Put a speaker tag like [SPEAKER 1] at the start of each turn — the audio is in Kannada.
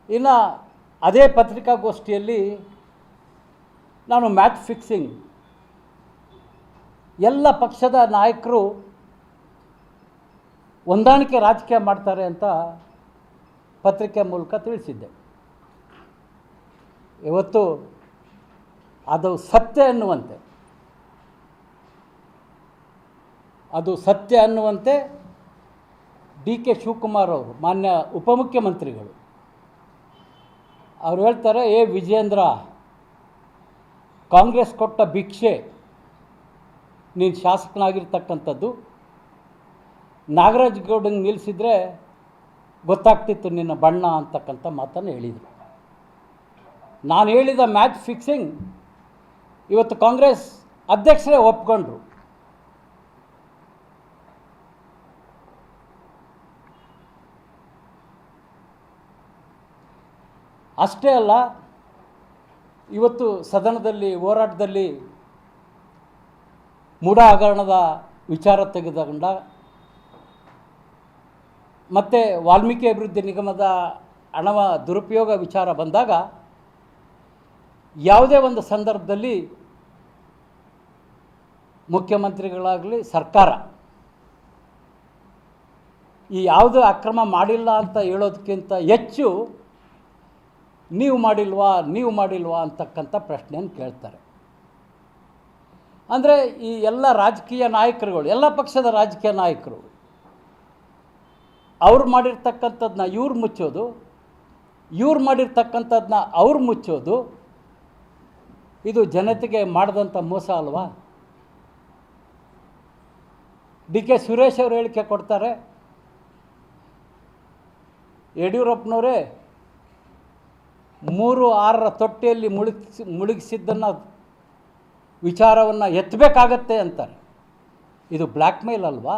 [SPEAKER 1] ಇನ್ನು ಅದೇ ಪತ್ರಿಕಾಗೋಷ್ಠಿಯಲ್ಲಿ ನಾನು ಮ್ಯಾಚ್ ಫಿಕ್ಸಿಂಗ್ ಎಲ್ಲ ಪಕ್ಷದ ನಾಯಕರು ಹೊಂದಾಣಿಕೆ ರಾಜಕೀಯ ಮಾಡ್ತಾರೆ ಅಂತ ಪತ್ರಿಕೆ ಮೂಲಕ ತಿಳಿಸಿದ್ದೆ. ಇವತ್ತು ಅದು ಸತ್ಯ ಅನ್ನುವಂತೆ ಡಿ ಕೆ ಶಿವಕುಮಾರ್ ಅವರು, ಮಾನ್ಯ ಉಪಮುಖ್ಯಮಂತ್ರಿಗಳು, ಅವ್ರು ಹೇಳ್ತಾರೆ, ವಿಜೇಂದ್ರ, ಕಾಂಗ್ರೆಸ್ ಕೊಟ್ಟ ಭಿಕ್ಷೆ ನೀನು ಶಾಸಕನಾಗಿರ್ತಕ್ಕಂಥದ್ದು, ನಾಗರಾಜ್ ಗೌಡಂಗೆ ನಿಲ್ಲಿಸಿದರೆ ಗೊತ್ತಾಗ್ತಿತ್ತು ನಿನ್ನ ಬಣ್ಣ ಅಂತಕ್ಕಂಥ ಮಾತನ್ನು ಹೇಳಿದರು. ನಾನು ಹೇಳಿದ ಮ್ಯಾಚ್ ಫಿಕ್ಸಿಂಗ್ ಇವತ್ತು ಕಾಂಗ್ರೆಸ್ ಅಧ್ಯಕ್ಷರೇ ಒಪ್ಕೊಂಡ್ರು. ಅಷ್ಟೇ ಅಲ್ಲ, ಇವತ್ತು ಸದನದಲ್ಲಿ ಹೋರಾಟದಲ್ಲಿ ಮೂಢ ಹಗರಣದ ವಿಚಾರ ತೆಗೆದುಕೊಂಡ, ಮತ್ತು ವಾಲ್ಮೀಕಿ ಅಭಿವೃದ್ಧಿ ನಿಗಮದ ಹಣವ ದುರುಪಯೋಗ ವಿಚಾರ ಬಂದಾಗ ಯಾವುದೇ ಒಂದು ಸಂದರ್ಭದಲ್ಲಿ ಮುಖ್ಯಮಂತ್ರಿಗಳಾಗಲಿ ಸರ್ಕಾರ ಈ ಯಾವುದೇ ಅಕ್ರಮ ಮಾಡಿಲ್ಲ ಅಂತ ಹೇಳೋದಕ್ಕಿಂತ ಹೆಚ್ಚು ನೀವು ಮಾಡಿಲ್ವಾ ಅಂತಕ್ಕಂಥ ಪ್ರಶ್ನೆಯನ್ನು ಕೇಳ್ತಾರೆ. ಅಂದರೆ ಈ ಎಲ್ಲ ರಾಜಕೀಯ ನಾಯಕರುಗಳು, ಎಲ್ಲ ಪಕ್ಷದ ರಾಜಕೀಯ ನಾಯಕರು ಅವ್ರು ಮಾಡಿರ್ತಕ್ಕಂಥದ್ದನ್ನ ಇವ್ರು ಮುಚ್ಚೋದು, ಇವ್ರು ಮಾಡಿರ್ತಕ್ಕಂಥದ್ದನ್ನ ಅವ್ರು ಮುಚ್ಚೋದು, ಇದು ಜನತೆಗೆ ಮಾಡಿದಂಥ ಮೋಸ ಅಲ್ವಾ? ಡಿ ಕೆ ಸುರೇಶ್ ಅವರು ಹೇಳಿಕೆ ಕೊಡ್ತಾರೆ, ಯಡಿಯೂರಪ್ಪನವರೇ 3-6 ತೊಟ್ಟೆಯಲ್ಲಿ ಮುಳುಗಿಸಿದ್ದನ್ನು ವಿಚಾರವನ್ನು ಎತ್ತಬೇಕಾಗತ್ತೆ ಅಂತಾರೆ. ಇದು ಬ್ಲ್ಯಾಕ್ ಮೇಲ್ ಅಲ್ವಾ?